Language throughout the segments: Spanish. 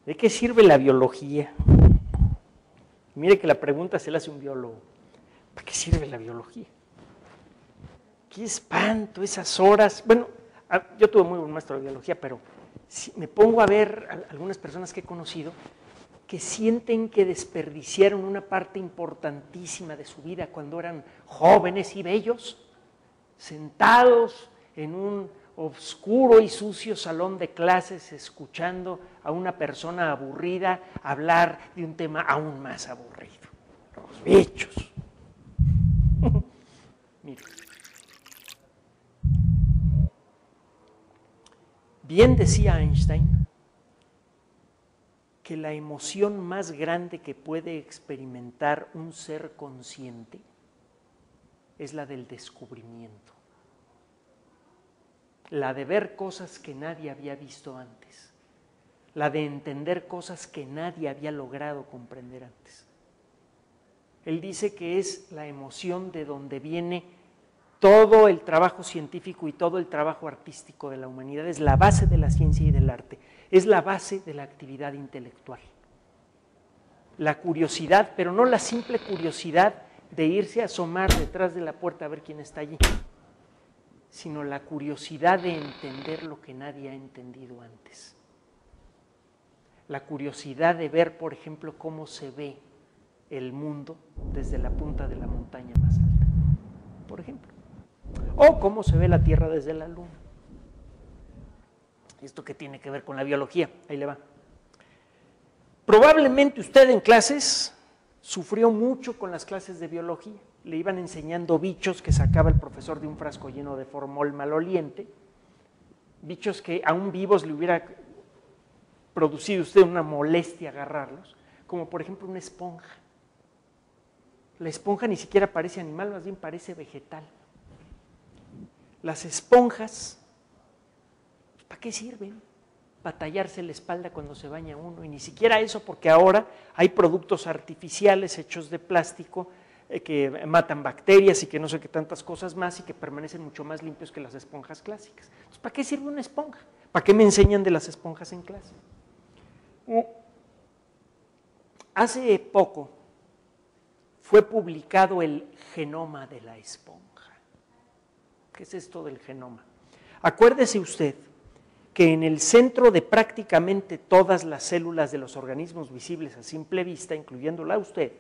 ¿De qué sirve la biología? Mire que la pregunta se la hace un biólogo. ¿Para qué sirve la biología? Qué espanto esas horas. Bueno, yo tuve muy buen maestro de biología, pero si me pongo a ver a algunas personas que he conocido que sienten que desperdiciaron una parte importantísima de su vida cuando eran jóvenes y bellos, sentados en un oscuro y sucio salón de clases, escuchando a una persona aburrida hablar de un tema aún más aburrido, los bichos. Mire. Bien decía Einstein que la emoción más grande que puede experimentar un ser consciente es la del descubrimiento, la de ver cosas que nadie había visto antes, la de entender cosas que nadie había logrado comprender antes. Él dice que es la emoción de donde viene todo el trabajo científico y todo el trabajo artístico de la humanidad, es la base de la ciencia y del arte, es la base de la actividad intelectual. La curiosidad, pero no la simple curiosidad de irse a asomar detrás de la puerta a ver quién está allí, sino la curiosidad de entender lo que nadie ha entendido antes. La curiosidad de ver, por ejemplo, cómo se ve el mundo desde la punta de la montaña más alta, por ejemplo. O cómo se ve la Tierra desde la Luna. ¿Esto qué tiene que ver con la biología? Ahí le va. Probablemente usted en clases sufrió mucho con las clases de biología. Le iban enseñando bichos que sacaba el profesor de un frasco lleno de formol maloliente, bichos que aún vivos le hubiera producido usted una molestia agarrarlos, como por ejemplo una esponja. La esponja ni siquiera parece animal, más bien parece vegetal. Las esponjas, ¿para qué sirven? Para tallarse la espalda cuando se baña uno, y ni siquiera eso, porque ahora hay productos artificiales hechos de plástico que matan bacterias y que no sé qué tantas cosas más y que permanecen mucho más limpios que las esponjas clásicas. Entonces, ¿para qué sirve una esponja? ¿Para qué me enseñan de las esponjas en clase? Hace poco fue publicado el genoma de la esponja. ¿Qué es esto del genoma? Acuérdese usted que en el centro de prácticamente todas las células de los organismos visibles a simple vista, incluyéndola usted,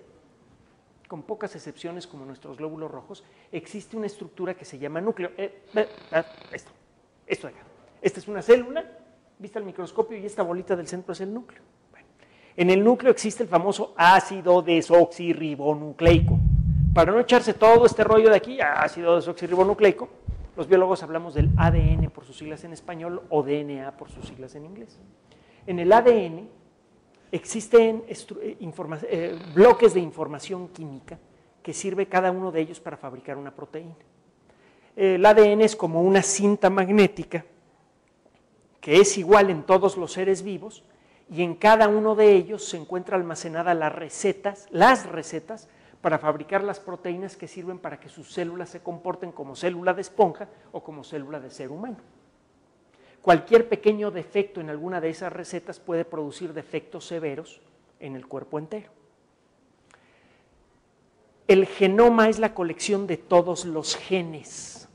con pocas excepciones como nuestros glóbulos rojos, existe una estructura que se llama núcleo. Esto de acá. Esta es una célula, vista al microscopio, y esta bolita del centro es el núcleo. Bueno, en el núcleo existe el famoso ácido desoxirribonucleico. Para no echarse todo este rollo de aquí, ácido desoxirribonucleico, los biólogos hablamos del ADN por sus siglas en español o DNA por sus siglas en inglés. En el ADN existen bloques de información química que sirve cada uno de ellos para fabricar una proteína. El ADN es como una cinta magnética que es igual en todos los seres vivos y en cada uno de ellos se encuentra almacenada las recetas para fabricar las proteínas que sirven para que sus células se comporten como célula de esponja o como célula de ser humano. Cualquier pequeño defecto en alguna de esas recetas puede producir defectos severos en el cuerpo entero. El genoma es la colección de todos los genes.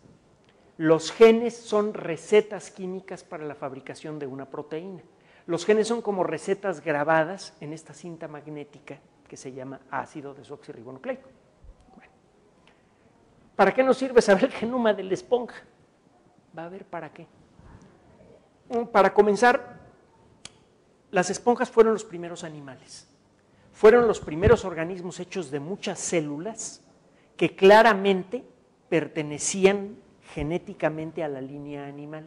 Los genes son recetas químicas para la fabricación de una proteína. Los genes son como recetas grabadas en esta cinta magnética que se llama ácido desoxirribonucleico. Bueno, ¿para qué nos sirve saber el genoma de la esponja? Va a ver para qué. Para comenzar, las esponjas fueron los primeros animales. Fueron los primeros organismos hechos de muchas células que claramente pertenecían genéticamente a la línea animal.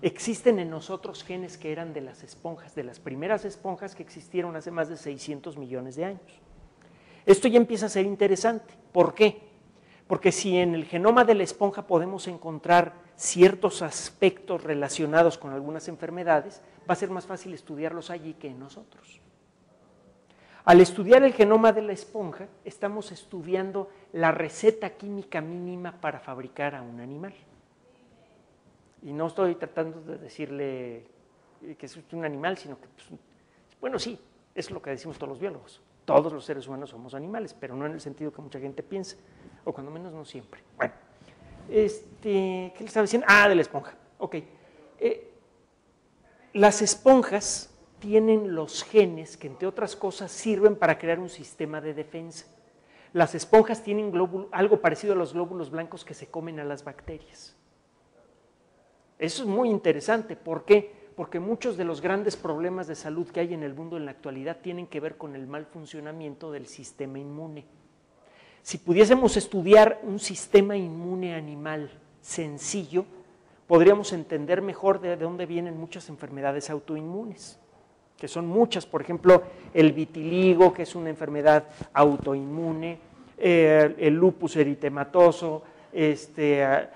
Existen en nosotros genes que eran de las esponjas, de las primeras esponjas que existieron hace más de 600 millones de años. Esto ya empieza a ser interesante. ¿Por qué? Porque si en el genoma de la esponja podemos encontrar ciertos aspectos relacionados con algunas enfermedades, va a ser más fácil estudiarlos allí que en nosotros. Al estudiar el genoma de la esponja, estamos estudiando la receta química mínima para fabricar a un animal. Y no estoy tratando de decirle que es un animal, sino que, pues, bueno, sí, es lo que decimos todos los biólogos. Todos los seres humanos somos animales, pero no en el sentido que mucha gente piensa, o cuando menos no siempre. Bueno, ¿qué le estaba diciendo? Ah, de la esponja. Ok. Las esponjas tienen los genes que, entre otras cosas, sirven para crear un sistema de defensa. Las esponjas tienen algo parecido a los glóbulos blancos que se comen a las bacterias. Eso es muy interesante. ¿Por qué? Porque muchos de los grandes problemas de salud que hay en el mundo en la actualidad tienen que ver con el mal funcionamiento del sistema inmune. Si pudiésemos estudiar un sistema inmune animal sencillo, podríamos entender mejor de dónde vienen muchas enfermedades autoinmunes, que son muchas. Por ejemplo, el vitiligo, que es una enfermedad autoinmune, el lupus eritematoso,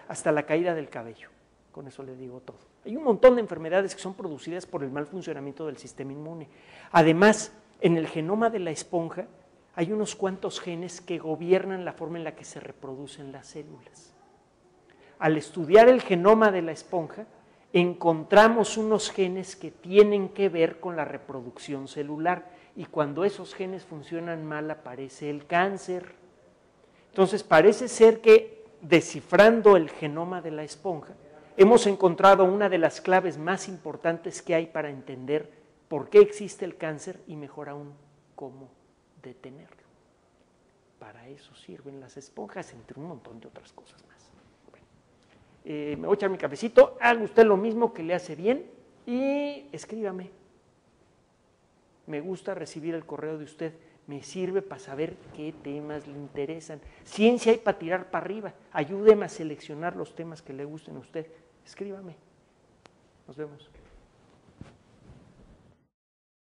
hasta la caída del cabello. Con eso le digo todo. Hay un montón de enfermedades que son producidas por el mal funcionamiento del sistema inmune. Además, en el genoma de la esponja hay unos cuantos genes que gobiernan la forma en la que se reproducen las células. Al estudiar el genoma de la esponja, encontramos unos genes que tienen que ver con la reproducción celular, y cuando esos genes funcionan mal aparece el cáncer. Entonces parece ser que, descifrando el genoma de la esponja, hemos encontrado una de las claves más importantes que hay para entender por qué existe el cáncer y, mejor aún, cómo detenerlo. Para eso sirven las esponjas, entre un montón de otras cosas más. Me voy a echar mi cafecito, haga usted lo mismo que le hace bien y escríbame. Me gusta recibir el correo de usted, me sirve para saber qué temas le interesan. Ciencia hay para tirar para arriba, ayúdeme a seleccionar los temas que le gusten a usted. Escríbame. Nos vemos.